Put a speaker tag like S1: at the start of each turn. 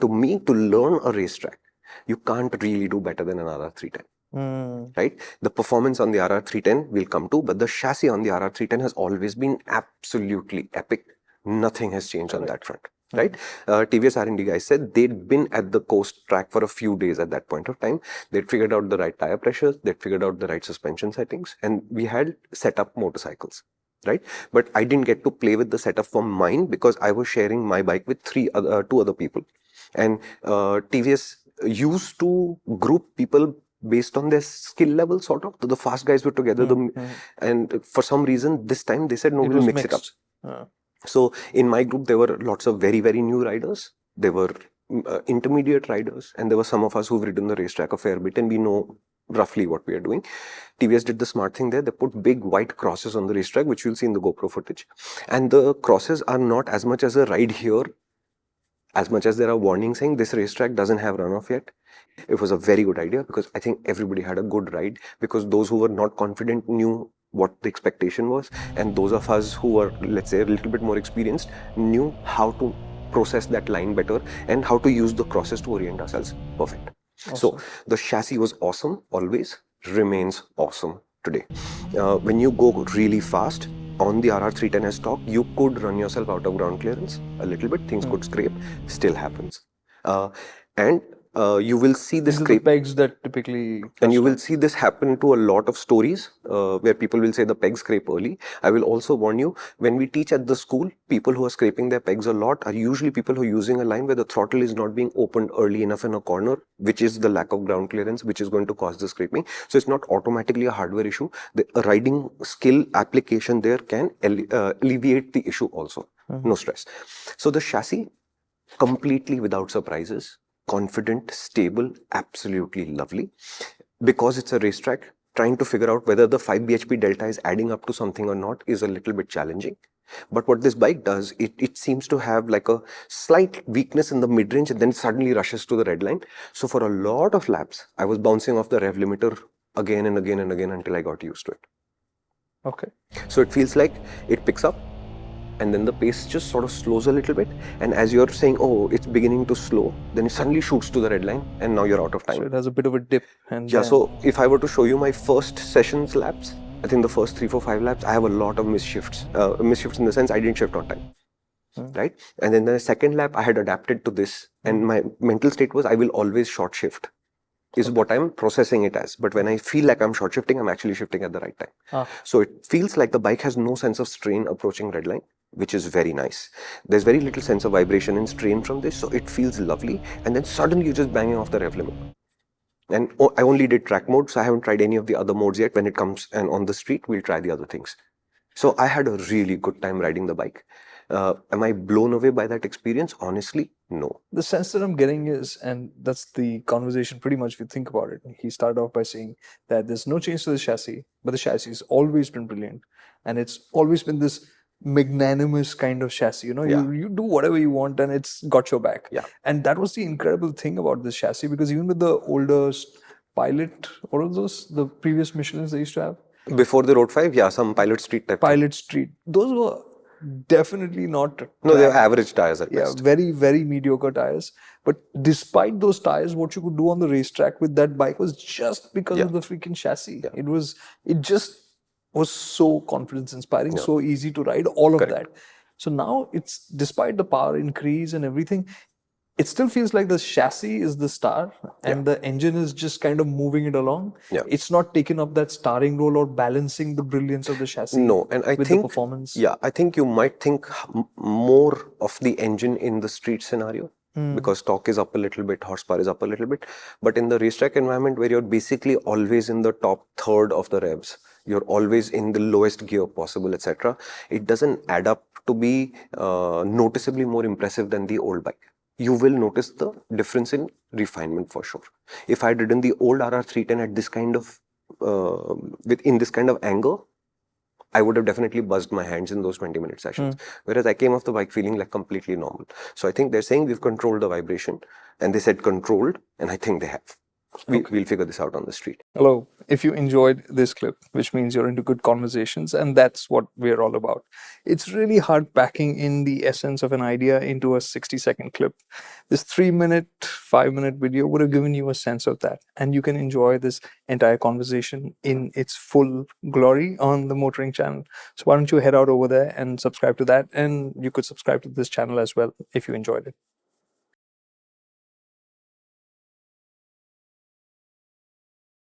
S1: To me, to learn a racetrack, you can't really do better than an RR310. Right? The performance on the RR310 will come to, but the chassis on the RR310 has always been absolutely epic. Nothing has changed on that front. Right? TVS R&D guys said they'd been at the coast track for a few days at that point of time. They'd figured out the right tire pressures, they'd figured out the right suspension settings, and we had set up motorcycles. Right? But I didn't get to play with the setup for mine because I was sharing my bike with two other people. And TVS used to group people based on their skill level, sort of. The fast guys were together, and for some reason this time they said no, we'll mix it up. So in my group there were lots of very, very new riders. There were intermediate riders, and there were some of us who've ridden the racetrack a fair bit, and we know roughly what we are doing. TVS did the smart thing there. They put big white crosses on the racetrack, which you'll see in the GoPro footage. And the crosses are not as much as a ride here, as much as there are warnings saying this racetrack doesn't have runoff yet. It was a very good idea because I think everybody had a good ride, because those who were not confident knew what the expectation was, and those of us who were, let's say, a little bit more experienced knew how to process that line better and how to use the crosses to orient ourselves. Perfect. Awesome. So the chassis was awesome, always remains awesome today. When you go really fast on the RR310 stock, you could run yourself out of ground clearance a little bit. Things could scrape, still happens. And you will see this scrape.
S2: The pegs that typically...
S1: And you will see this happen to a lot of stories where people will say the pegs scrape early. I will also warn you, when we teach at the school, people who are scraping their pegs a lot are usually people who are using a line where the throttle is not being opened early enough in a corner, which is the lack of ground clearance, which is going to cause the scraping. So it's not automatically a hardware issue. The riding skill application there can alleviate the issue also. No stress. So the chassis, completely without surprises. Confident, stable, absolutely lovely. Because it's a racetrack, trying to figure out whether the 5 bhp delta is adding up to something or not is a little bit challenging. But what this bike does, it seems to have like a slight weakness in the mid-range and then suddenly rushes to the red line. So for a lot of laps, I was bouncing off the rev limiter again and again and again until I got used to it.
S2: Okay.
S1: So it feels like it picks up, and then the pace just sort of slows a little bit, and as you're saying, oh, it's beginning to slow, then it suddenly shoots to the red line and now you're out of time.
S2: So it has a bit of a dip. And
S1: yeah, so if I were to show you my first sessions laps, I think the first 3, 4, 5 laps, I have a lot of misshifts. Misshifts in the sense I didn't shift on time. Right? And then the second lap, I had adapted to this, and my mental state was I will always short shift. Is what I'm processing it as. But when I feel like I'm short shifting, I'm actually shifting at the right time. So it feels like the bike has no sense of strain approaching red line, which is very nice. There's very little sense of vibration and strain from this, so it feels lovely. And then suddenly you're just banging off the rev limit. And I only did track mode, so I haven't tried any of the other modes yet. When it comes and on the street, we'll try the other things. So I had a really good time riding the bike. Am I blown away by that experience? Honestly, no.
S2: The sense that I'm getting is, and that's the conversation pretty much if you think about it. He started off by saying that there's no change to the chassis, but the chassis has always been brilliant. And it's always been this magnanimous kind of chassis. You know, you do whatever you want and it's got your back.
S1: Yeah.
S2: And that was the incredible thing about this chassis, because even with the older Pilot, what are those? The previous Michelins they used to have?
S1: Before the Road 5, yeah, some Pilot Street type.
S2: Pilot Street. Those were definitely not...
S1: No, they were average tires at best.
S2: Yeah, very, very mediocre tires. But despite those tires, what you could do on the racetrack with that bike was just because of the freaking chassis.
S1: Yeah.
S2: It just was so confidence inspiring, so easy to ride, all of that. So now it's, despite the power increase and everything, it still feels like the chassis is the star and the engine is just kind of moving it along.
S1: Yeah.
S2: It's not taking up that starring role or balancing the brilliance of the chassis.
S1: No, and I
S2: with
S1: think
S2: the performance.
S1: Yeah, I think you might think more of the engine in the street scenario because torque is up a little bit, horsepower is up a little bit. But in the racetrack environment where you're basically always in the top third of the revs, you're always in the lowest gear possible, etc., it doesn't add up to be noticeably more impressive than the old bike. You will notice the difference in refinement for sure. If I had ridden the old RR310 at this kind of, in this kind of angle, I would have definitely buzzed my hands in those 20-minute sessions. Whereas I came off the bike feeling like completely normal. So I think they're saying we've controlled the vibration, and they said controlled, and I think they have. We'll figure this out on the street.
S2: Hello. If you enjoyed this clip, which means you're into good conversations, and that's what we're all about. It's really hard packing in the essence of an idea into a 60-second clip. This 3-minute, 5-minute video would have given you a sense of that. And you can enjoy this entire conversation in its full glory on the MotorInc channel. So why don't you head out over there and subscribe to that? And you could subscribe to this channel as well if you enjoyed it.